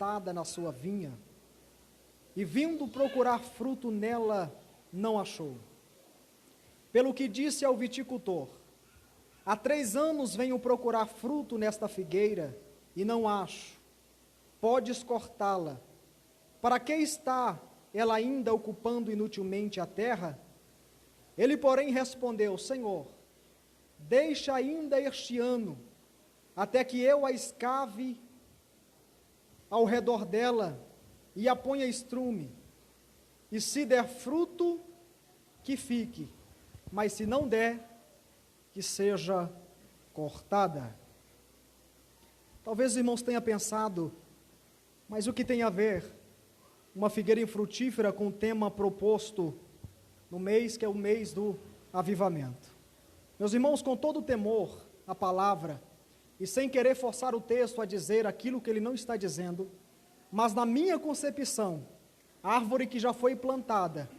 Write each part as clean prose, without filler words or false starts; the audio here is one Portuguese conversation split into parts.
plantada na sua vinha, e vindo procurar fruto nela, não achou. Pelo que disse ao viticultor: há 3 anos venho procurar fruto nesta figueira, e não acho. Podes cortá-la. Para que está ela ainda ocupando inutilmente a terra? Ele, porém, respondeu: Senhor, deixa ainda este ano, até que eu a escave ao redor dela e a ponha estrume, e se der fruto, que fique, mas se não der, que seja cortada. Talvez os irmãos tenham pensado, mas o que tem a ver uma figueira infrutífera com o tema proposto no mês que é o mês do avivamento? Meus irmãos, com todo o temor à palavra, e sem querer forçar o texto a dizer aquilo que ele não está dizendo, mas na minha concepção, a árvore que já foi plantada,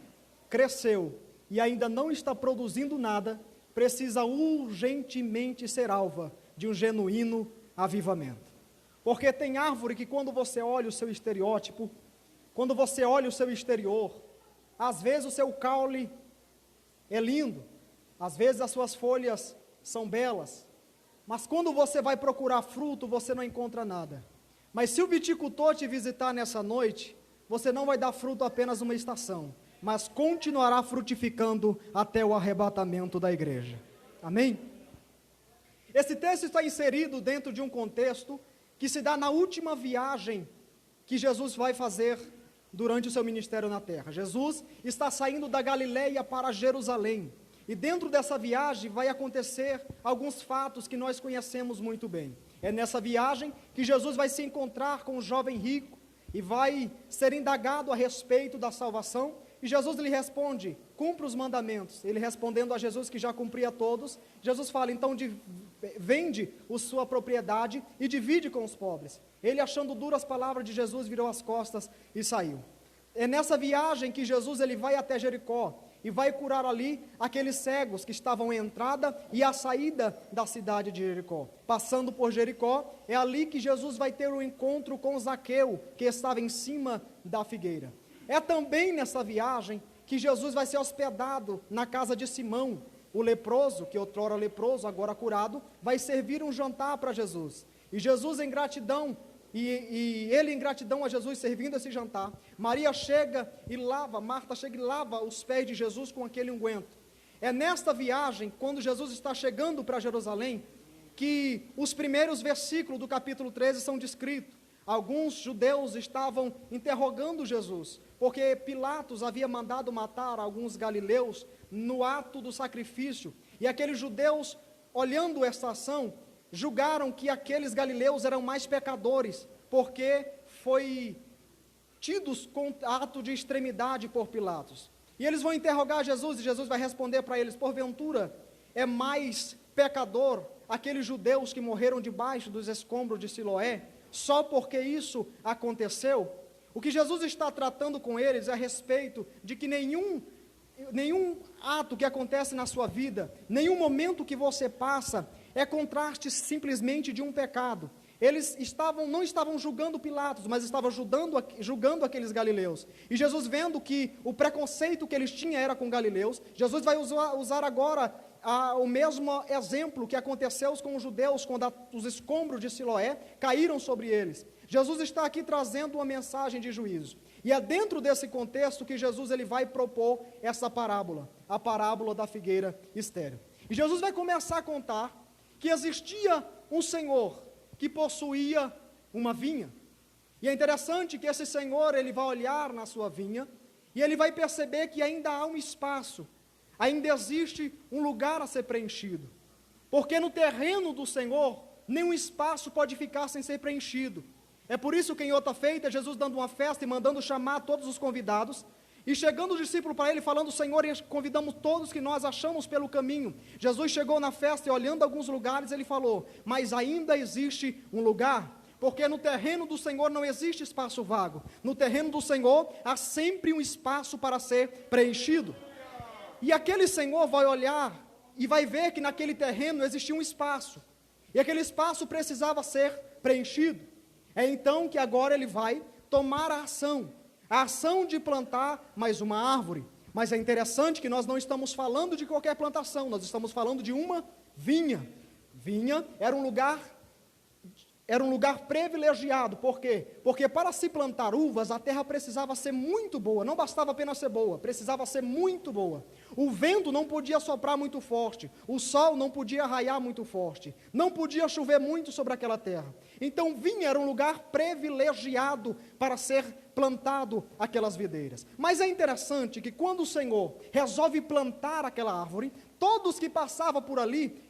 cresceu e ainda não está produzindo nada, precisa urgentemente ser alva de um genuíno avivamento. Porque tem árvore que, quando você olha o seu estereótipo, quando você olha o seu exterior, às vezes o seu caule é lindo, às vezes as suas folhas são belas, mas quando você vai procurar fruto, você não encontra nada. Mas se o viticultor te visitar nessa noite, você não vai dar fruto apenas uma estação, mas continuará frutificando até o arrebatamento da igreja. Amém? Esse texto está inserido dentro de um contexto que se dá na última viagem que Jesus vai fazer durante o seu ministério na terra. Jesus está saindo da Galileia para Jerusalém, e dentro dessa viagem vai acontecer alguns fatos que nós conhecemos muito bem. É nessa viagem que Jesus vai se encontrar com um jovem rico, e vai ser indagado a respeito da salvação, e Jesus lhe responde: cumpra os mandamentos. Ele respondendo a Jesus que já cumpria todos, Jesus fala: então vende a sua propriedade e divide com os pobres. Ele, achando duras as palavras de Jesus, virou as costas e saiu. É nessa viagem que Jesus ele vai até Jericó, e vai curar ali aqueles cegos que estavam à entrada e à saída da cidade de Jericó. Passando por Jericó, é ali que Jesus vai ter um encontro com Zaqueu, que estava em cima da figueira. É também nessa viagem que Jesus vai ser hospedado na casa de Simão, o leproso, que outrora leproso, agora curado, vai servir um jantar para Jesus. E Jesus, em gratidão, e ele em gratidão a Jesus servindo esse jantar, Marta chega e lava os pés de Jesus com aquele unguento. É nesta viagem, quando Jesus está chegando para Jerusalém, que os primeiros versículos do capítulo 13 são descritos. Alguns judeus estavam interrogando Jesus, porque Pilatos havia mandado matar alguns galileus no ato do sacrifício, e aqueles judeus, olhando essa ação, julgaram que aqueles galileus eram mais pecadores, porque foi tidos com ato de extremidade por Pilatos. E eles vão interrogar Jesus, e Jesus vai responder para eles: porventura é mais pecador aqueles judeus que morreram debaixo dos escombros de Siloé, só porque isso aconteceu? O que Jesus está tratando com eles é a respeito de que nenhum ato que acontece na sua vida, nenhum momento que você passa, é contraste simplesmente de um pecado. Eles não estavam julgando Pilatos, mas estavam julgando aqueles galileus. E Jesus, vendo que o preconceito que eles tinham era com galileus, Jesus vai usar agora o mesmo exemplo que aconteceu com os judeus, quando os escombros de Siloé caíram sobre eles. Jesus está aqui trazendo uma mensagem de juízo. E é dentro desse contexto que Jesus ele vai propor essa parábola, a parábola da figueira estéril. E Jesus vai começar a contar que existia um senhor que possuía uma vinha. E é interessante que esse senhor, ele vai olhar na sua vinha, e ele vai perceber que ainda há um espaço, ainda existe um lugar a ser preenchido. Porque no terreno do Senhor, nenhum espaço pode ficar sem ser preenchido. É por isso que em outra feita, Jesus dando uma festa e mandando chamar todos os convidados, e chegando o discípulo para ele, falando: Senhor, convidamos todos que nós achamos pelo caminho. Jesus chegou na festa e, olhando alguns lugares, ele falou: mas ainda existe um lugar, porque no terreno do Senhor não existe espaço vago. No terreno do Senhor há sempre um espaço para ser preenchido. E aquele Senhor vai olhar e vai ver que naquele terreno existia um espaço, e aquele espaço precisava ser preenchido. É então que agora ele vai tomar a ação de plantar mais uma árvore. Mas é interessante que nós não estamos falando de qualquer plantação, nós estamos falando de uma vinha. Vinha era um lugar privilegiado. Por quê? Porque para se plantar uvas, a terra precisava ser muito boa, não bastava apenas ser boa, precisava ser muito boa. O vento não podia soprar muito forte, o sol não podia raiar muito forte, não podia chover muito sobre aquela terra. Então vinha era um lugar privilegiado para ser plantado aquelas videiras. Mas é interessante que quando o Senhor resolve plantar aquela árvore, todos que passavam por ali,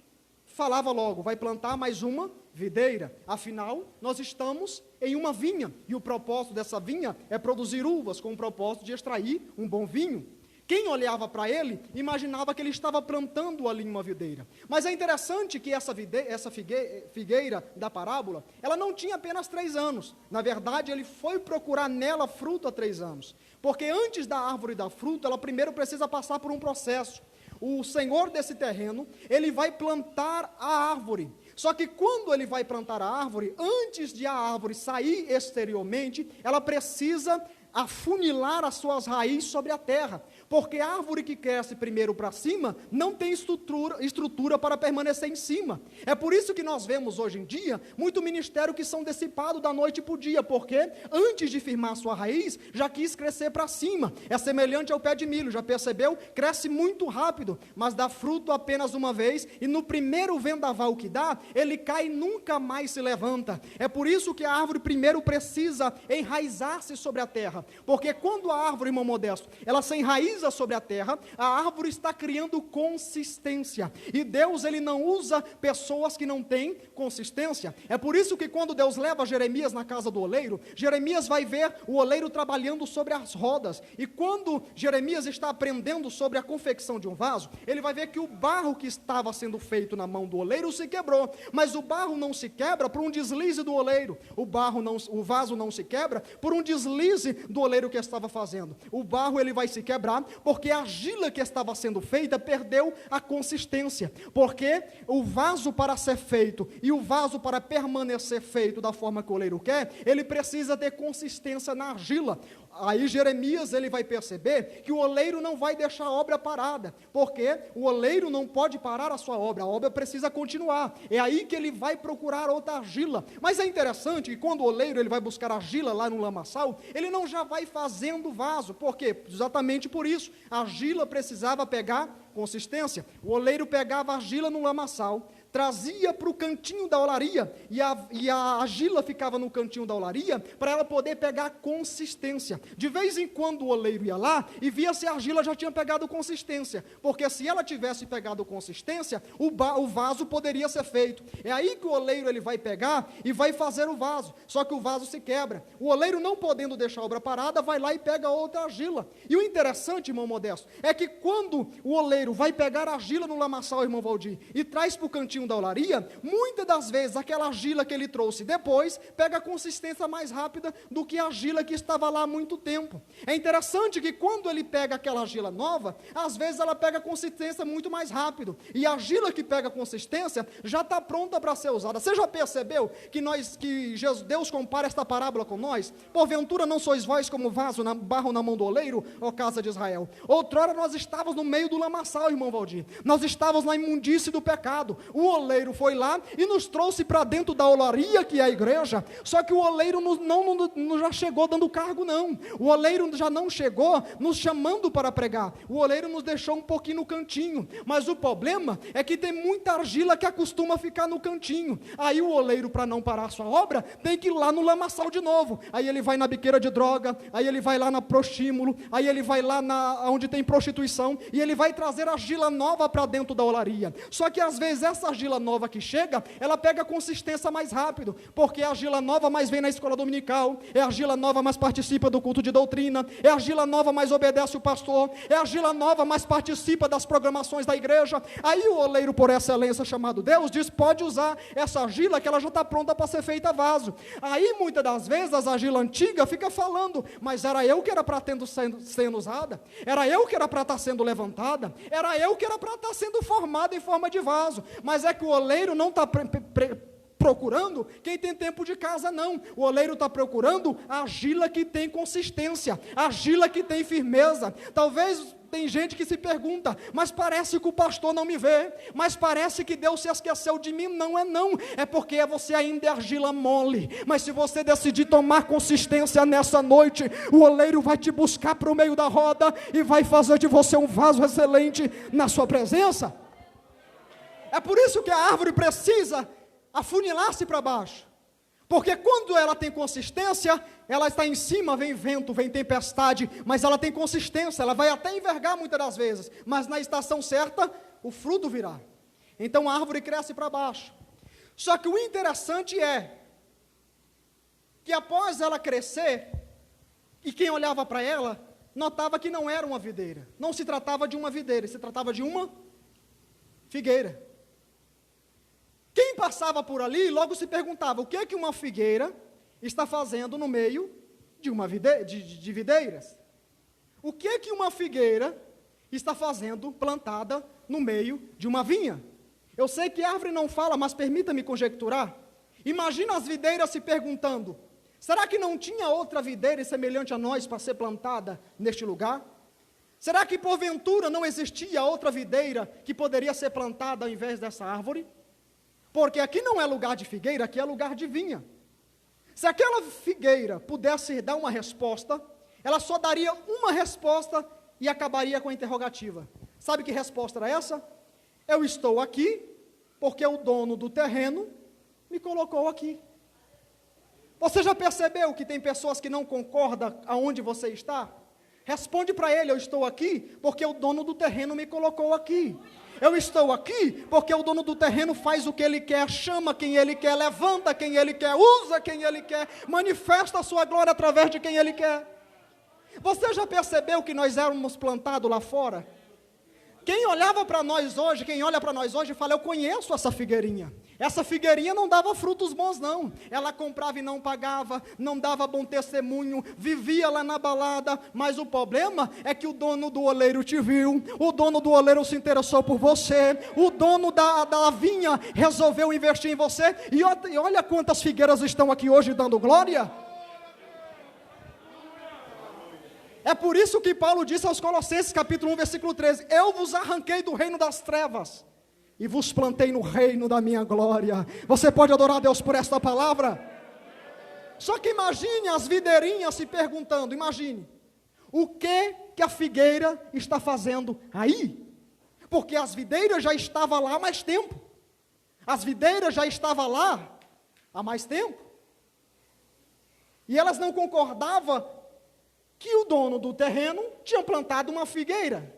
falava logo, vai plantar mais uma videira. Afinal, nós estamos em uma vinha, e o propósito dessa vinha é produzir uvas, com o propósito de extrair um bom vinho. Quem olhava para ele, imaginava que ele estava plantando ali uma videira. Mas é interessante que essa figueira da parábola, ela não tinha apenas 3 anos. Na verdade, ele foi procurar nela fruto há 3 anos. Porque antes da árvore dar fruto, ela primeiro precisa passar por um processo. O senhor desse terreno, ele vai plantar a árvore. Só que quando ele vai plantar a árvore, antes de a árvore sair exteriormente, ela precisa afunilar as suas raízes sobre a terra, porque a árvore que cresce primeiro para cima, não tem estrutura para permanecer em cima. É por isso que nós vemos hoje em dia, muito ministério que são dissipados da noite para o dia, porque antes de firmar a sua raiz, já quis crescer para cima. É semelhante ao pé de milho, já percebeu? Cresce muito rápido, mas dá fruto apenas uma vez, e no primeiro vendaval que dá, ele cai e nunca mais se levanta. É por isso que a árvore primeiro precisa enraizar-se sobre a terra, porque quando a árvore, irmão Modesto, ela se enraiza sobre a terra, a árvore está criando consistência, e Deus, ele não usa pessoas que não têm consistência. É por isso que quando Deus leva Jeremias na casa do oleiro, Jeremias vai ver o oleiro trabalhando sobre as rodas, e quando Jeremias está aprendendo sobre a confecção de um vaso, ele vai ver que o barro que estava sendo feito na mão do oleiro se quebrou, mas o barro não se quebra por um deslize do oleiro, o vaso não se quebra por um deslize do oleiro que estava fazendo. O barro, ele vai se quebrar porque a argila que estava sendo feita perdeu a consistência, porque o vaso para ser feito e o vaso para permanecer feito da forma que o oleiro quer, ele precisa ter consistência na argila. Aí Jeremias, ele vai perceber que o oleiro não vai deixar a obra parada, porque o oleiro não pode parar a sua obra, a obra precisa continuar. É aí que ele vai procurar outra argila. Mas é interessante que quando o oleiro, ele vai buscar argila lá no lamaçal, ele não já vai fazendo vaso. Por quê? Exatamente por isso. A argila precisava pegar consistência. O oleiro pegava a argila no lamaçal, trazia para o cantinho da olaria, e a argila ficava no cantinho da olaria, para ela poder pegar consistência. De vez em quando o oleiro ia lá, e via se a argila já tinha pegado consistência, porque se ela tivesse pegado consistência, o vaso poderia ser feito. É aí que o oleiro, ele vai pegar, e vai fazer o vaso, só que o vaso se quebra. O oleiro, não podendo deixar a obra parada, vai lá e pega outra argila. E o interessante, irmão Modesto, é que quando o oleiro vai pegar a argila no lamaçal, irmão Valdir, e traz para o cantinho da olaria, muitas das vezes aquela argila que ele trouxe depois pega a consistência mais rápida do que a argila que estava lá há muito tempo. É interessante que quando ele pega aquela argila nova, às vezes ela pega a consistência muito mais rápido, e a argila que pega a consistência já está pronta para ser usada. Você já percebeu que Deus compara esta parábola com nós? Porventura não sois vós como barro na mão do oleiro, ó casa de Israel? Outrora nós estávamos no meio do lamaçal, irmão Valdir, nós estávamos na imundície do pecado. O oleiro foi lá e nos trouxe para dentro da olaria, que é a igreja, só que o oleiro não já chegou dando cargo, não. O oleiro já não chegou nos chamando para pregar. O oleiro nos deixou um pouquinho no cantinho, mas o problema é que tem muita argila que acostuma ficar no cantinho. Aí o oleiro, para não parar a sua obra, tem que ir lá no lamaçal de novo. Aí ele vai na biqueira de droga, aí ele vai lá na prostímulo, aí ele vai lá onde tem prostituição, e ele vai trazer argila nova para dentro da olaria. Só que às vezes essa argila nova que chega, ela pega a consistência mais rápido, porque é a argila nova mais vem na escola dominical, é a argila nova mais participa do culto de doutrina, é a argila nova mais obedece o pastor, é a argila nova mais participa das programações da igreja. Aí o oleiro por excelência chamado Deus diz, pode usar essa argila que ela já está pronta para ser feita vaso. Aí muitas das vezes as argilas antigas ficam falando, mas era eu que era para estar sendo usada, era eu que era para estar sendo levantada, era eu que era para estar sendo formada em forma de vaso, mas é que o oleiro não está procurando quem tem tempo de casa, não. O oleiro está procurando a argila que tem consistência, a argila que tem firmeza. Talvez tem gente que se pergunta, mas parece que o pastor não me vê, mas parece que Deus se esqueceu de mim. Não é não, é porque você ainda é argila mole. Mas se você decidir tomar consistência nessa noite, o oleiro vai te buscar para o meio da roda e vai fazer de você um vaso excelente na sua presença. É por isso que a árvore precisa afunilar-se para baixo, porque quando ela tem consistência, ela está em cima, vem vento, vem tempestade, mas ela tem consistência, ela vai até envergar muitas das vezes, mas na estação certa, o fruto virá. Então a árvore cresce para baixo. Só que o interessante é, que após ela crescer, e quem olhava para ela, notava que não era uma videira, não se tratava de uma videira, se tratava de uma figueira. Quem passava por ali, logo se perguntava, o que é que uma figueira está fazendo no meio de uma de videiras? O que é que uma figueira está fazendo plantada no meio de uma vinha? Eu sei que árvore não fala, mas permita-me conjecturar. Imagina as videiras se perguntando, será que não tinha outra videira semelhante a nós para ser plantada neste lugar? Será que porventura não existia outra videira que poderia ser plantada ao invés dessa árvore? Porque aqui não é lugar de figueira, aqui é lugar de vinha. Se aquela figueira pudesse dar uma resposta, ela só daria uma resposta e acabaria com a interrogativa. Sabe que resposta era essa? Eu estou aqui porque o dono do terreno me colocou aqui. Você já percebeu que tem pessoas que não concordam aonde você está? Responde para ele, eu estou aqui porque o dono do terreno me colocou aqui. Eu estou aqui porque o dono do terreno faz o que ele quer, chama quem ele quer, levanta quem ele quer, usa quem ele quer, manifesta a sua glória através de quem ele quer. Você já percebeu que nós éramos plantados lá fora? Quem olhava para nós hoje, quem olha para nós hoje, fala, eu conheço essa figueirinha. Essa figueirinha não dava frutos bons não. Ela comprava e não pagava, não dava bom testemunho, vivia lá na balada, mas o problema é que o dono do oleiro te viu, o dono do oleiro se interessou por você, o dono da vinha resolveu investir em você, e olha quantas figueiras estão aqui hoje dando glória. É por isso que Paulo disse aos Colossenses, capítulo 1, versículo 13, eu vos arranquei do reino das trevas, e vos plantei no reino da minha glória. Você pode adorar a Deus por esta palavra? Só que imagine as videirinhas se perguntando, imagine, o que a figueira está fazendo aí? Porque as videiras já estavam lá há mais tempo, as videiras já estavam lá há mais tempo, e elas não concordavam que o dono do terreno tinha plantado uma figueira.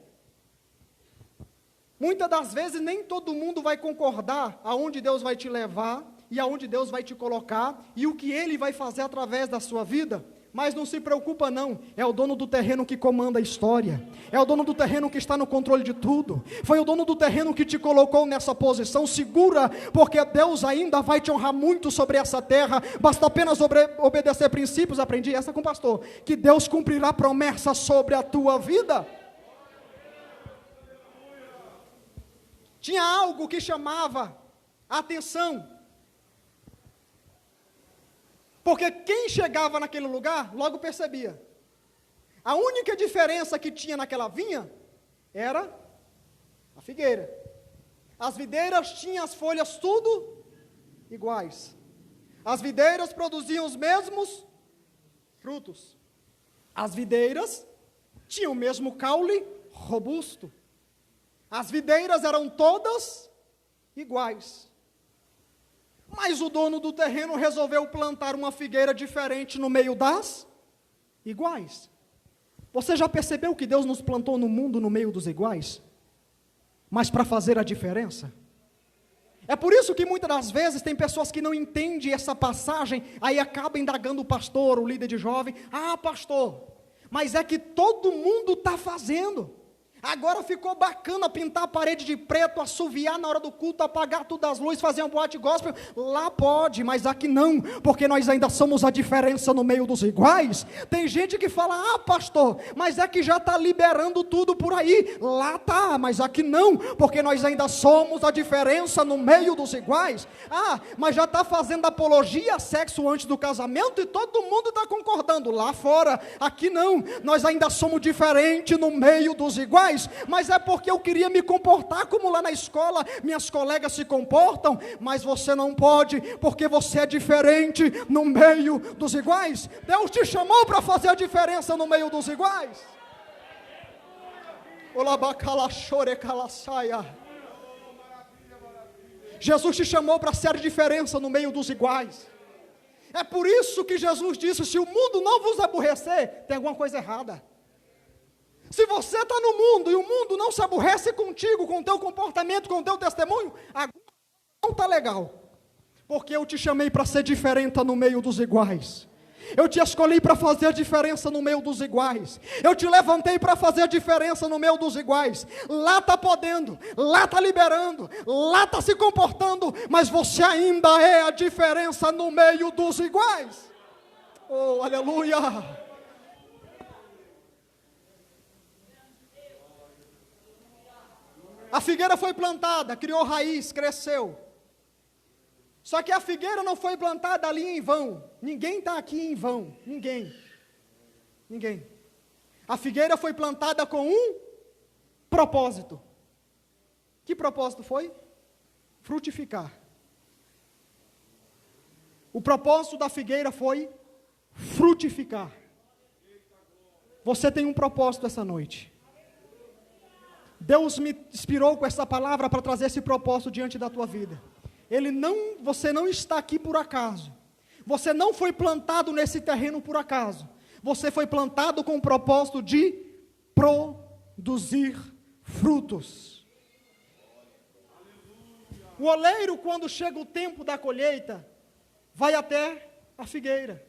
Muitas das vezes nem todo mundo vai concordar aonde Deus vai te levar e aonde Deus vai te colocar e o que Ele vai fazer através da sua vida. Mas não se preocupa não, é o dono do terreno que comanda a história, é o dono do terreno que está no controle de tudo, foi o dono do terreno que te colocou nessa posição, segura, porque Deus ainda vai te honrar muito sobre essa terra, basta apenas obedecer princípios. Aprendi essa com o pastor, que Deus cumprirá promessa sobre a tua vida. Tinha algo que chamava a atenção, porque quem chegava naquele lugar, logo percebia. A única diferença que tinha naquela vinha, era a figueira. As videiras tinham as folhas tudo iguais. As videiras produziam os mesmos frutos. As videiras tinham o mesmo caule robusto. As videiras eram todas iguais. Mas o dono do terreno resolveu plantar uma figueira diferente no meio das iguais. Você já percebeu que Deus nos plantou no mundo no meio dos iguais? Mas para fazer a diferença? É por isso que muitas das vezes tem pessoas que não entendem essa passagem, aí acaba indagando o pastor, o líder de jovem, pastor, mas é que todo mundo está fazendo. Agora ficou bacana pintar a parede de preto, assoviar na hora do culto, apagar todas as luzes, fazer uma boate gospel. Lá pode, mas aqui não, porque nós ainda somos a diferença no meio dos iguais. Tem gente que fala, ah pastor, mas é que já está liberando tudo por aí. Lá tá, mas aqui não, porque nós ainda somos a diferença no meio dos iguais. Ah, mas já está fazendo apologia a sexo antes do casamento e todo mundo está concordando. Lá fora, aqui não, nós ainda somos diferentes no meio dos iguais, mas é porque eu queria me comportar como lá na escola minhas colegas se comportam, mas você não pode, porque você é diferente no meio dos iguais. Deus te chamou para fazer a diferença no meio dos iguais. Jesus te chamou para ser a diferença no meio dos iguais. É por isso que Jesus disse, se o mundo não vos aborrecer, tem alguma coisa errada. Se você está no mundo e o mundo não se aborrece contigo, com o teu comportamento, com o teu testemunho, agora não está legal. Porque eu te chamei para ser diferente no meio dos iguais. Eu te escolhi para fazer a diferença no meio dos iguais. Eu te levantei para fazer a diferença no meio dos iguais. Lá está podendo, lá está liberando, lá está se comportando, mas você ainda é a diferença no meio dos iguais. Oh, aleluia! A figueira foi plantada, criou raiz, cresceu. Só que a figueira não foi plantada ali em vão. Ninguém está aqui em vão. Ninguém. A figueira foi plantada com um propósito. Que propósito foi? Frutificar. O propósito da figueira foi frutificar. Você tem um propósito essa noite. Deus me inspirou com essa palavra para trazer esse propósito diante da tua vida. Você não está aqui por acaso. Você não foi plantado nesse terreno por acaso. Você foi plantado com o propósito de produzir frutos. O oleiro, quando chega o tempo da colheita, vai até a figueira.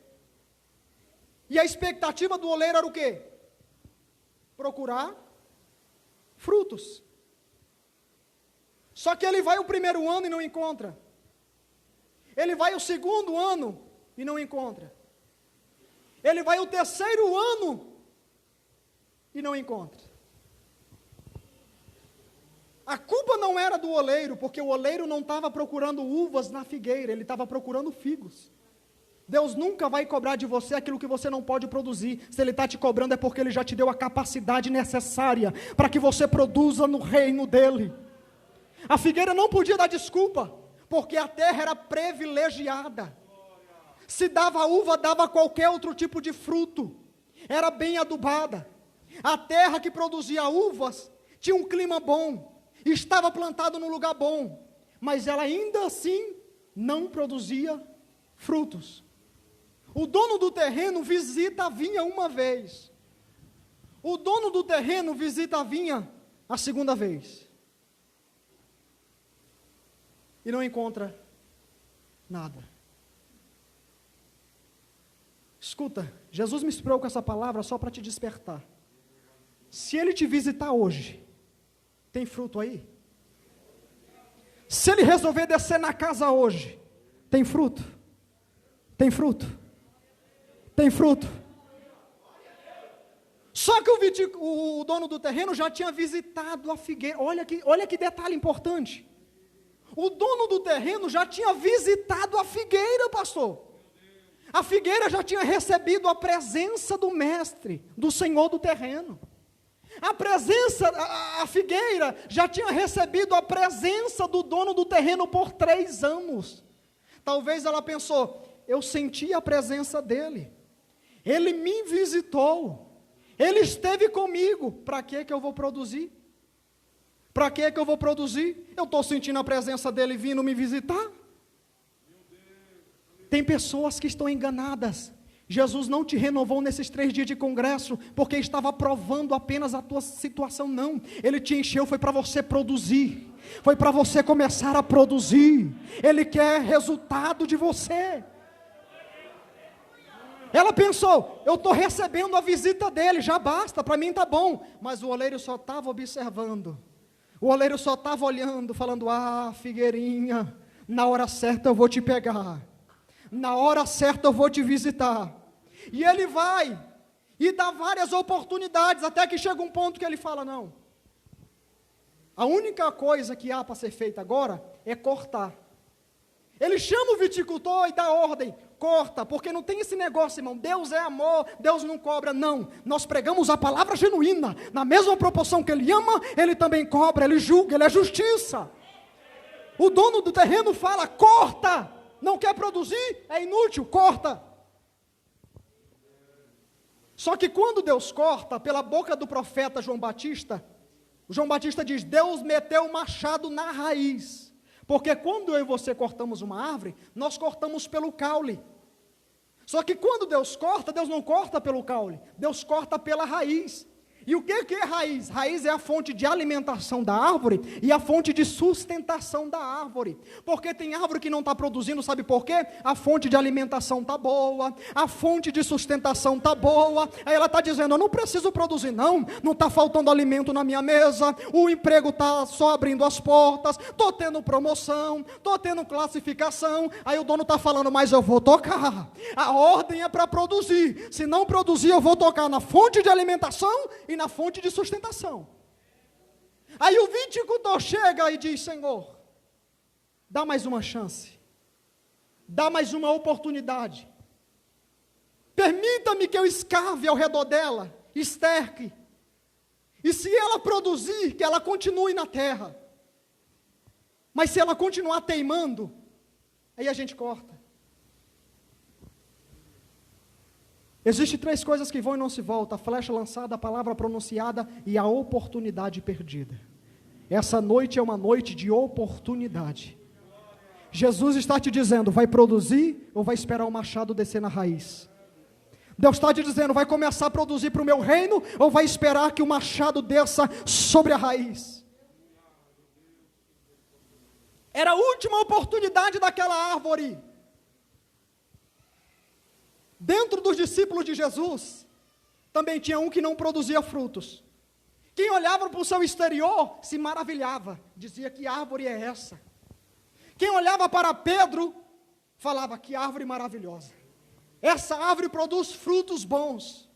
E a expectativa do oleiro era o quê? Procurar frutos. Só que ele vai o primeiro ano e não encontra. Ele vai o segundo ano e não encontra. Ele vai o terceiro ano e não encontra. A culpa não era do oleiro, porque o oleiro não estava procurando uvas na figueira, ele estava procurando figos. Deus nunca vai cobrar de você aquilo que você não pode produzir. Se Ele está te cobrando é porque Ele já te deu a capacidade necessária para que você produza no reino dEle. A figueira não podia dar desculpa, porque a terra era privilegiada. Se dava uva, dava qualquer outro tipo de fruto. Era bem adubada. A terra que produzia uvas tinha um clima bom, estava plantado num lugar bom, mas ela ainda assim não produzia frutos. O dono do terreno visita a vinha uma vez. O dono do terreno visita a vinha a segunda vez. E não encontra nada. Escuta, Jesus me inspirou com essa palavra só para te despertar. Se Ele te visitar hoje, tem fruto aí? Se Ele resolver descer na casa hoje, tem fruto? Tem fruto? Tem fruto. Só que o dono do terreno já tinha visitado a figueira. Olha que detalhe importante. O dono do terreno já tinha visitado a figueira, pastor. A figueira já tinha recebido a presença do mestre, do senhor do terreno. A figueira já tinha recebido a presença do dono do terreno por 3 anos. Talvez ela pensou, eu senti a presença dele. Ele me visitou, ele esteve comigo, para que eu vou produzir? Para que eu vou produzir? Eu estou sentindo a presença dele vindo me visitar. Tem pessoas que estão enganadas. Jesus não te renovou nesses 3 dias de congresso, porque estava provando apenas a tua situação, não. Ele te encheu, foi para você produzir, foi para você começar a produzir. Ele quer resultado de você. Ela pensou, eu estou recebendo a visita dele, já basta, para mim está bom. Mas o oleiro só estava observando. O oleiro só estava olhando, falando, figueirinha, na hora certa eu vou te pegar. Na hora certa eu vou te visitar. E ele vai, e dá várias oportunidades, até que chega um ponto que ele fala, não. A única coisa que há para ser feita agora é cortar. Ele chama o viticultor e dá ordem, corta, porque não tem esse negócio, irmão, Deus é amor, Deus não cobra, não, nós pregamos a palavra genuína, na mesma proporção que Ele ama, Ele também cobra, Ele julga, Ele é justiça. O dono do terreno fala, corta, não quer produzir, é inútil, corta. Só que quando Deus corta, pela boca do profeta João Batista diz, Deus meteu o machado na raiz. Porque quando eu e você cortamos uma árvore, nós cortamos pelo caule. Só que quando Deus corta, Deus não corta pelo caule, Deus corta pela raiz. E o que é raiz? Raiz é a fonte de alimentação da árvore e a fonte de sustentação da árvore. Porque tem árvore que não está produzindo, sabe por quê? A fonte de alimentação está boa, a fonte de sustentação está boa. Aí ela está dizendo, eu não preciso produzir não está faltando alimento na minha mesa, o emprego está só abrindo as portas, estou tendo promoção, estou tendo classificação. Aí o dono está falando, mas eu vou tocar, a ordem é para produzir, se não produzir eu vou tocar na fonte de alimentação e na fonte de sustentação. Aí o viticultor chega e diz, Senhor, dá mais uma chance, dá mais uma oportunidade, permita-me que eu escave ao redor dela, esterque, e se ela produzir, que ela continue na terra, mas se ela continuar teimando, aí a gente corta. Existem 3 coisas que vão e não se voltam: a flecha lançada, a palavra pronunciada e a oportunidade perdida. Essa noite é uma noite de oportunidade. Jesus está te dizendo, vai produzir ou vai esperar o machado descer na raiz? Deus está te dizendo, vai começar a produzir para o meu reino ou vai esperar que o machado desça sobre a raiz? Era a última oportunidade daquela árvore. Dentro dos discípulos de Jesus, também tinha um que não produzia frutos. Quem olhava para o seu exterior, se maravilhava, dizia, que árvore é essa? Quem olhava para Pedro, falava, que árvore maravilhosa. Essa árvore produz frutos bons.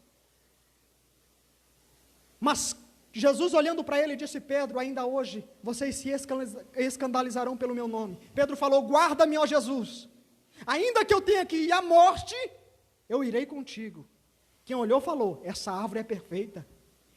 Mas Jesus olhando para ele disse, Pedro, ainda hoje, vocês se escandalizarão pelo meu nome. Pedro falou, guarda-me, ó Jesus, ainda que eu tenha que ir à morte, eu irei contigo. Quem olhou falou, essa árvore é perfeita,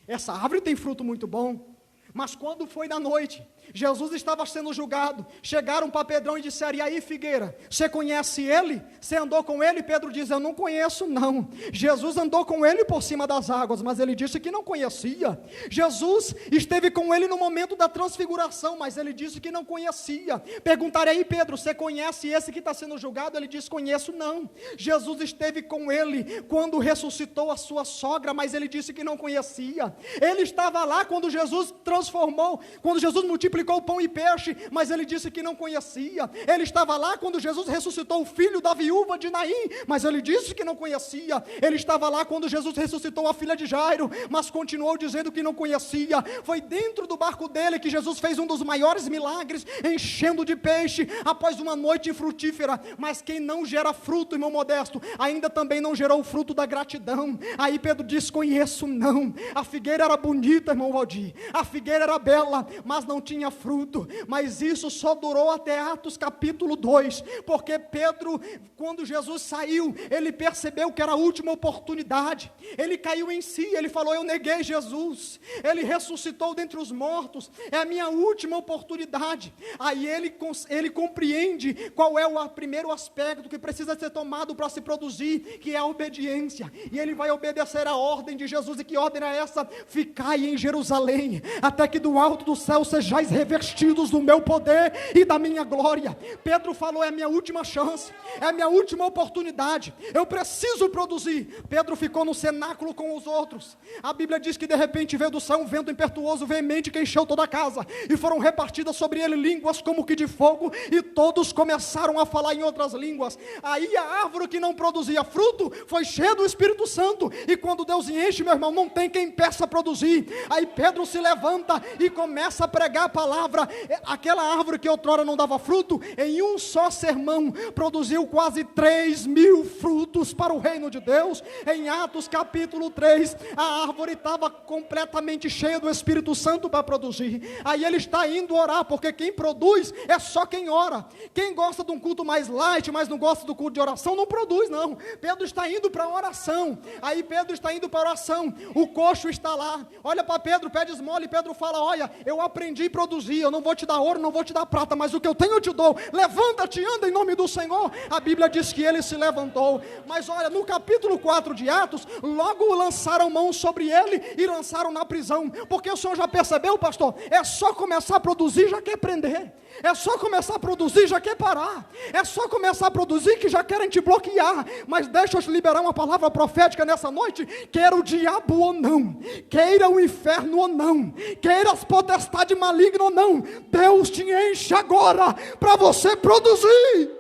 essa árvore tem fruto muito bom. Mas quando foi da noite, Jesus estava sendo julgado, chegaram para Pedrão e disseram, e aí Figueira, você conhece ele? Você andou com ele? Pedro diz, eu não conheço não. Jesus andou com ele por cima das águas, mas ele disse que não conhecia. Jesus esteve com ele no momento da transfiguração, mas ele disse que não conhecia. Perguntaram aí, Pedro, você conhece esse que está sendo julgado? Ele disse, conheço não. Jesus esteve com ele quando ressuscitou a sua sogra, mas ele disse que não conhecia. Ele estava lá quando Jesus transformou, quando Jesus multiplicou o pão e peixe, mas ele disse que não conhecia. Ele estava lá quando Jesus ressuscitou o filho da viúva de Naim, mas ele disse que não conhecia. Ele estava lá quando Jesus ressuscitou a filha de Jairo, mas continuou dizendo que não conhecia. Foi dentro do barco dele que Jesus fez um dos maiores milagres, enchendo de peixe, após uma noite frutífera. Mas quem não gera fruto, irmão Modesto, ainda também não gerou o fruto da gratidão. Aí Pedro diz, conheço não. A figueira era bonita, irmão Valdir, a figueira era bela, mas não tinha fruto. Mas isso só durou até Atos capítulo 2, porque Pedro, quando Jesus saiu, ele percebeu que era a última oportunidade. Ele caiu em si, ele falou, eu neguei Jesus, ele ressuscitou dentre os mortos, é a minha última oportunidade. Aí ele compreende qual é o primeiro aspecto que precisa ser tomado para se produzir, que é a obediência, e ele vai obedecer a ordem de Jesus. E que ordem é essa? Ficai em Jerusalém, até até que do alto do céu sejais revestidos do meu poder e da minha glória. Pedro falou, é a minha última chance, é a minha última oportunidade, eu preciso produzir. Pedro ficou no cenáculo com os outros. A Bíblia diz que de repente veio do céu um vento impetuoso, veemente, que encheu toda a casa, e foram repartidas sobre ele línguas como que de fogo, e todos começaram a falar em outras línguas. Aí a árvore que não produzia fruto foi cheia do Espírito Santo, e quando Deus enche, meu irmão, não tem quem impeça a produzir. Aí Pedro se levanta e começa a pregar a palavra. Aquela árvore que outrora não dava fruto, em um só sermão produziu quase 3.000 frutos para o reino de Deus. Em Atos capítulo 3, a árvore estava completamente cheia do Espírito Santo para produzir. Aí ele está indo orar, porque quem produz é só quem ora. Quem gosta de um culto mais light, mas não gosta do culto de oração, não produz não. Pedro está indo para a oração. Aí Pedro está indo para a oração, o coxo está lá, olha para Pedro, pede esmola, e Pedro fala, olha, eu aprendi a produzir, eu não vou te dar ouro, não vou te dar prata, mas o que eu tenho eu te dou, levanta-te, anda em nome do Senhor. A Bíblia diz que ele se levantou, mas olha, no capítulo 4 de Atos, logo lançaram mão sobre ele, e lançaram na prisão, porque o senhor já percebeu, pastor, é só começar a produzir, já quer prender, é só começar a produzir, já quer parar, é só começar a produzir, que já querem te bloquear. Mas deixa eu te liberar uma palavra profética nessa noite, queira o diabo ou não, queira o inferno ou não, queira as potestades malignas ou não, Deus te enche agora, para você produzir.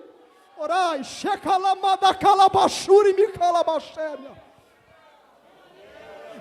Orai, xecalamada calabachuri me calabachéria.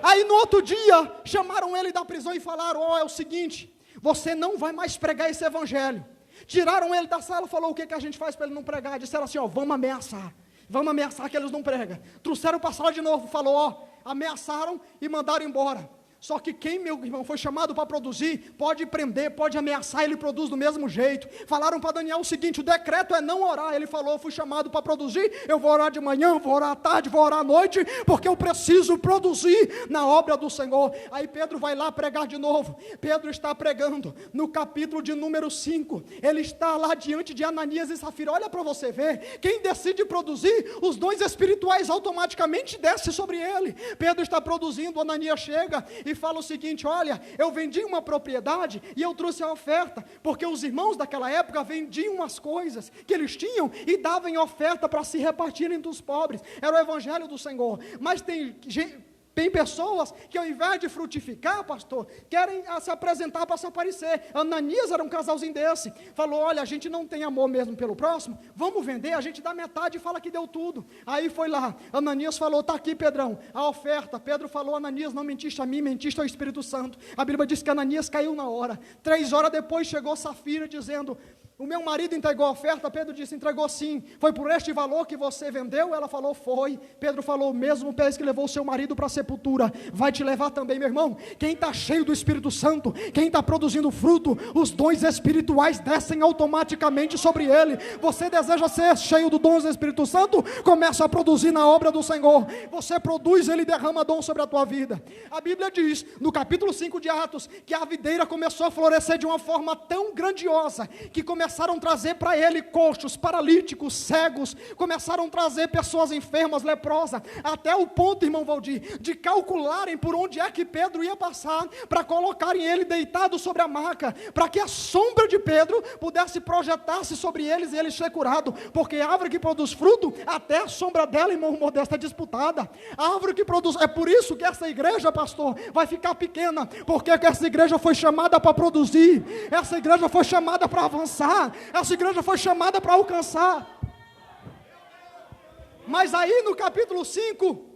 Aí no outro dia, chamaram ele da prisão e falaram, ó, é o seguinte, você não vai mais pregar esse evangelho. Tiraram ele da sala, falou, o que a gente faz para ele não pregar? Disseram assim, ó, vamos ameaçar que eles não pregam. Trouxeram para a sala de novo, falou, ó, ameaçaram e mandaram embora. Só que quem, meu irmão, foi chamado para produzir, pode prender, pode ameaçar, ele produz do mesmo jeito. Falaram para Daniel o seguinte, o decreto é não orar. Ele falou, fui chamado para produzir, eu vou orar de manhã, vou orar à tarde, vou orar à noite, porque eu preciso produzir na obra do Senhor. Aí Pedro vai lá pregar de novo. Pedro está pregando no capítulo de número 5, ele está lá diante de Ananias e Safira. Olha para você ver, quem decide produzir, os dons espirituais automaticamente descem sobre ele. Pedro está produzindo, Ananias chega e fala o seguinte, olha, eu vendi uma propriedade e eu trouxe a oferta, porque os irmãos daquela época vendiam as coisas que eles tinham e davam em oferta para se repartirem dos pobres. Era o evangelho do Senhor. Mas tem pessoas que ao invés de frutificar, pastor, querem se apresentar para se aparecer. Ananias era um casalzinho desse, falou, olha, a gente não tem amor mesmo pelo próximo, vamos vender, a gente dá metade e fala que deu tudo. Aí foi lá, Ananias falou, está aqui Pedrão, a oferta. Pedro falou, Ananias, não mentiste a mim, mentiste ao Espírito Santo. A Bíblia diz que Ananias caiu na hora. 3 horas depois chegou Safira dizendo, o meu marido entregou a oferta. Pedro disse, entregou sim, foi por este valor que você vendeu? Ela falou, foi. Pedro falou, o mesmo pés que levou o seu marido para a sepultura, vai te levar também, meu irmão. Quem está cheio do Espírito Santo, quem está produzindo fruto, os dons espirituais descem automaticamente sobre ele. Você deseja ser cheio do dom do Espírito Santo? Começa a produzir na obra do Senhor. Você produz, ele derrama dom sobre a tua vida. A Bíblia diz, no capítulo 5 de Atos, que a videira começou a florescer de uma forma tão grandiosa, que começaram a trazer para ele coxos, paralíticos, cegos, começaram a trazer pessoas enfermas, leprosas, até o ponto, irmão Valdir, de calcularem por onde é que Pedro ia passar, para colocarem ele deitado sobre a maca, para que a sombra de Pedro pudesse projetar-se sobre eles e ele ser curado, porque a árvore que produz fruto, até a sombra dela, irmão Modesto, é disputada. A árvore que produz, é por isso que essa igreja, pastor, vai ficar pequena, porque essa igreja foi chamada para produzir, essa igreja foi chamada para avançar, essa igreja foi chamada para alcançar. Mas aí no capítulo 5,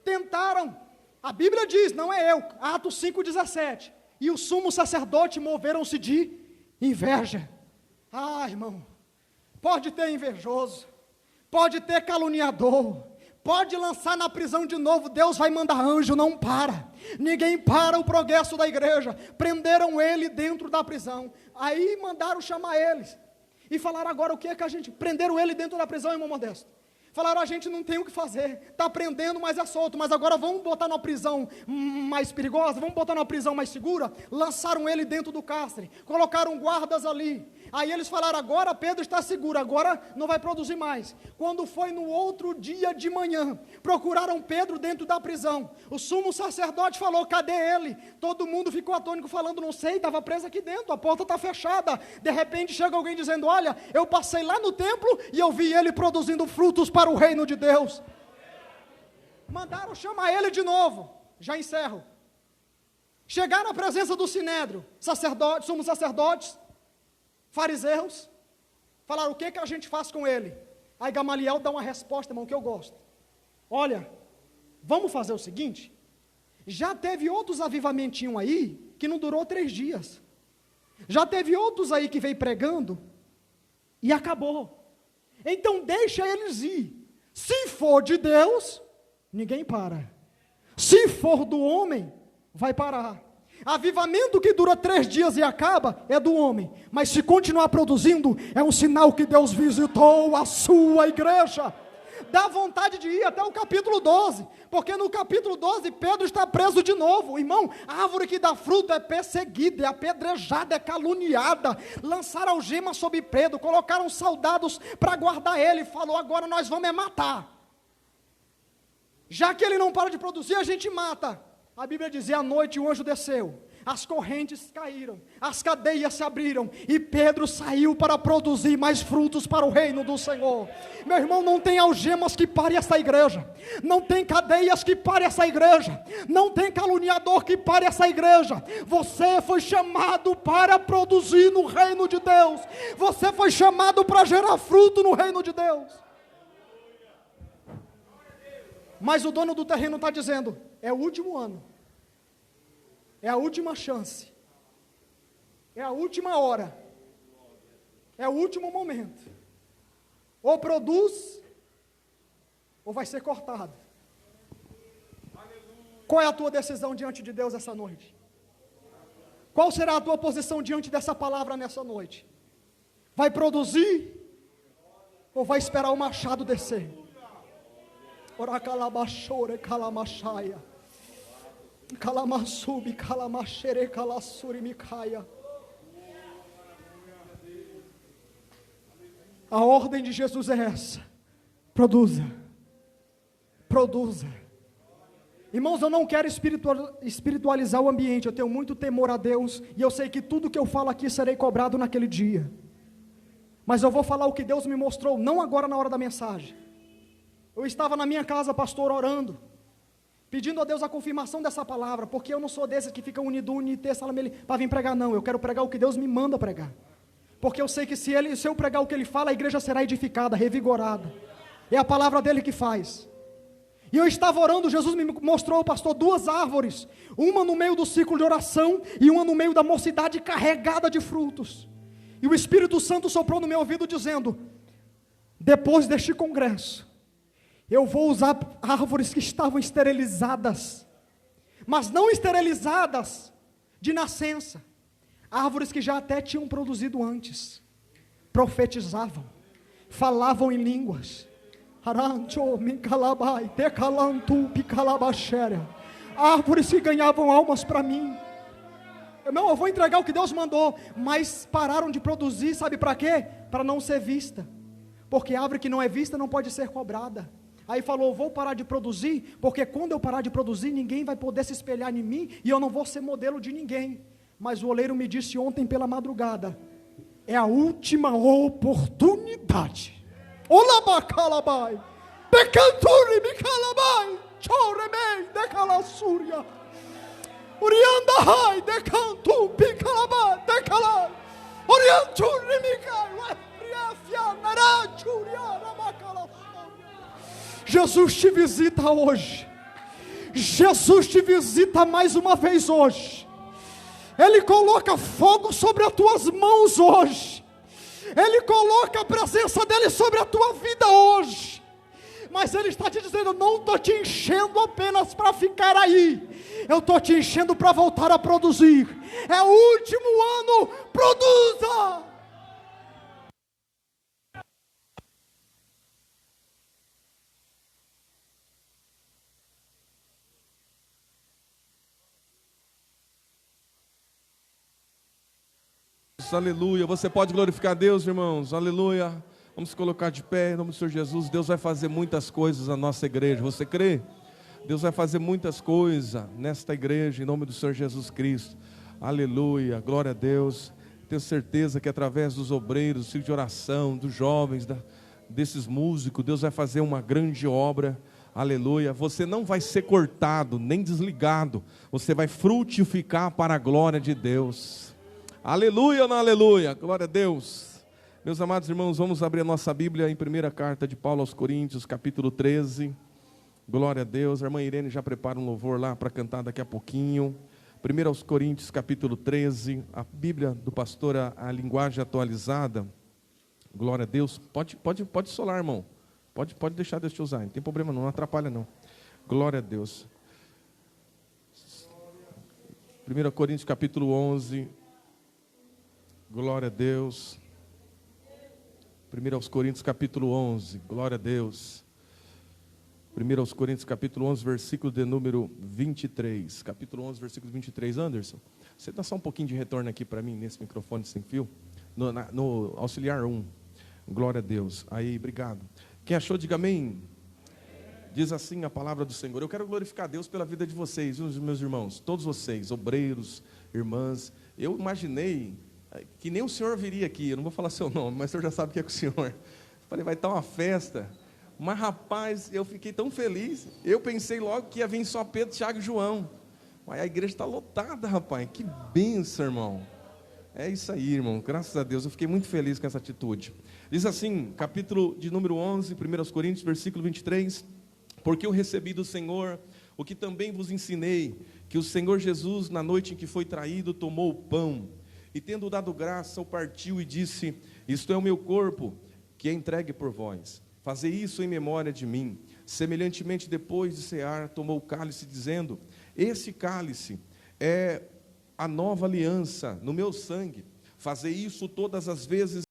tentaram, a Bíblia diz, não é eu, Atos 5,17, e o sumo sacerdote moveram-se de inveja. Irmão, pode ter invejoso, pode ter caluniador, pode lançar na prisão de novo, Deus vai mandar anjo, não para, ninguém para o progresso da igreja. Prenderam ele dentro da prisão, aí mandaram chamar eles, e falaram agora o que é que a gente, prenderam ele dentro da prisão, irmão Modesto, Falaram, a gente não tem o que fazer, está prendendo, mas é solto, mas agora vamos botar numa prisão mais perigosa, vamos botar numa prisão mais segura. Lançaram ele dentro do cárcere, colocaram guardas ali. Aí eles falaram, agora Pedro está seguro, agora não vai produzir mais. Quando foi no outro dia de manhã, procuraram Pedro dentro da prisão. O sumo sacerdote falou, cadê ele? Todo mundo ficou atônico falando, não sei, estava preso aqui dentro, a porta está fechada. De repente chega alguém dizendo, olha, eu passei lá no templo e eu vi ele produzindo frutos para o reino de Deus. Mandaram chamar ele de novo. Já encerro. Chegaram na presença do sinédrio, sacerdotes, sumos sacerdotes, fariseus, falaram, o que a gente faz com ele? Aí Gamaliel dá uma resposta, irmão, que eu gosto. Olha, vamos fazer o seguinte, já teve outros avivamentinhos aí, que não durou 3 dias, já teve outros aí que veio pregando, e acabou, então deixa eles ir, se for de Deus, ninguém para, se for do homem, vai parar. Avivamento que dura 3 dias e acaba, é do homem, mas se continuar produzindo, é um sinal que Deus visitou a sua igreja. Dá vontade de ir até o capítulo 12, porque no capítulo 12, Pedro está preso de novo. Irmão, a árvore que dá fruto é perseguida, é apedrejada, é caluniada, lançaram algemas sobre Pedro, colocaram soldados para guardar ele, falou, agora nós vamos matar, já que ele não para de produzir, a gente mata. A Bíblia dizia, à noite o anjo desceu, as correntes caíram, as cadeias se abriram, e Pedro saiu para produzir mais frutos para o reino do Senhor. Meu irmão, não tem algemas que pare essa igreja, não tem cadeias que pare essa igreja, não tem caluniador que pare essa igreja. Você foi chamado para produzir no reino de Deus, você foi chamado para gerar fruto no reino de Deus. Mas o dono do terreno está dizendo, é o último ano, é a última chance, é a última hora, é o último momento, ou produz, ou vai ser cortado. Qual é a tua decisão diante de Deus essa noite? Qual será a tua posição diante dessa palavra nessa noite? Vai produzir, ou vai esperar o machado descer? Oracalabachore calamachaya, calamasubi calamachere calassuri micaia. A ordem de Jesus é essa: produza, produza. Irmãos, eu não quero espiritualizar o ambiente, eu tenho muito temor a Deus, e eu sei que tudo que eu falo aqui serei cobrado naquele dia, mas eu vou falar o que Deus me mostrou, não agora na hora da mensagem. Eu estava na minha casa, pastor, orando, pedindo a Deus a confirmação dessa palavra, porque eu não sou desses que ficam para vir pregar, não, eu quero pregar o que Deus me manda pregar, porque eu sei que se eu pregar o que Ele fala, a igreja será edificada, revigorada, é a palavra dEle que faz. E eu estava orando, Jesus me mostrou, pastor, 2 árvores, uma no meio do ciclo de oração, e uma no meio da mocidade carregada de frutos, e o Espírito Santo soprou no meu ouvido dizendo, depois deste congresso, eu vou usar árvores que estavam esterilizadas, mas não esterilizadas de nascença, árvores que já até tinham produzido antes, profetizavam, falavam em línguas, árvores que ganhavam almas para mim. Não, eu vou entregar o que Deus mandou, mas pararam de produzir, sabe para quê? Para não ser vista, porque árvore que não é vista não pode ser cobrada. Aí falou, vou parar de produzir, porque quando eu parar de produzir, ninguém vai poder se espelhar em mim, e eu não vou ser modelo de ninguém. Mas o oleiro me disse ontem pela madrugada, é a última oportunidade. Olabacalabai, decanturi micalabai, choremei decalassúria, uriandahai decantu picalabai decalai, orianturi micai, uefriafia narachuria macalassúria. Jesus te visita hoje, Jesus te visita mais uma vez hoje, Ele coloca fogo sobre as tuas mãos hoje, Ele coloca a presença dEle sobre a tua vida hoje, mas Ele está te dizendo, não estou te enchendo apenas para ficar aí, eu estou te enchendo para voltar a produzir, é o último ano, produza. Deus, aleluia. Você pode glorificar a Deus, irmãos, aleluia. Vamos colocar de pé, em nome do Senhor Jesus. Deus vai fazer muitas coisas na nossa igreja, você crê? Deus vai fazer muitas coisas nesta igreja, em nome do Senhor Jesus Cristo, aleluia, glória a Deus. Tenho certeza que através dos obreiros, do ciclo de oração, dos jovens, desses músicos, Deus vai fazer uma grande obra, aleluia. Você não vai ser cortado, nem desligado, você vai frutificar para a glória de Deus, aleluia ou não aleluia, glória a Deus. Meus amados irmãos, vamos abrir a nossa Bíblia em primeira carta de Paulo aos Coríntios, capítulo 13, glória a Deus. A irmã Irene já prepara um louvor lá para cantar daqui a pouquinho. 1 aos Coríntios, capítulo 13, a Bíblia do pastor, a linguagem atualizada, glória a Deus. Pode solar, irmão, pode deixar Deus te usar, não tem problema não atrapalha não, glória a Deus. 1 Coríntios, capítulo 11, glória a Deus. 1 aos Coríntios, capítulo 11, glória a Deus. 1 aos Coríntios, capítulo 11, versículo de número 23. Capítulo 11, versículo 23. Anderson, você dá só um pouquinho de retorno aqui para mim, nesse microfone sem fio. No auxiliar 1. Glória a Deus. Aí, obrigado. Quem achou, diga amém. Diz assim a palavra do Senhor. Eu quero glorificar a Deus pela vida de vocês, meus irmãos. Todos vocês, obreiros, irmãs. Eu imaginei que nem o senhor viria aqui. Eu não vou falar seu nome, mas o senhor já sabe o que é com o senhor. Falei, vai estar uma festa. Mas rapaz, eu fiquei tão feliz. Eu pensei logo que ia vir só Pedro, Tiago e João. Mas a igreja está lotada, rapaz. Que bênção, irmão. É isso aí, irmão. Graças a Deus, eu fiquei muito feliz com essa atitude. Diz assim, capítulo de número 11, 1 Coríntios, versículo 23. Porque eu recebi do Senhor o que também vos ensinei, que o Senhor Jesus, na noite em que foi traído, tomou o pão, e tendo dado graça, o partiu e disse: isto é o meu corpo, que é entregue por vós. Fazei isso em memória de mim. Semelhantemente, depois de cear, tomou o cálice, dizendo: esse cálice é a nova aliança no meu sangue. Fazei isso todas as vezes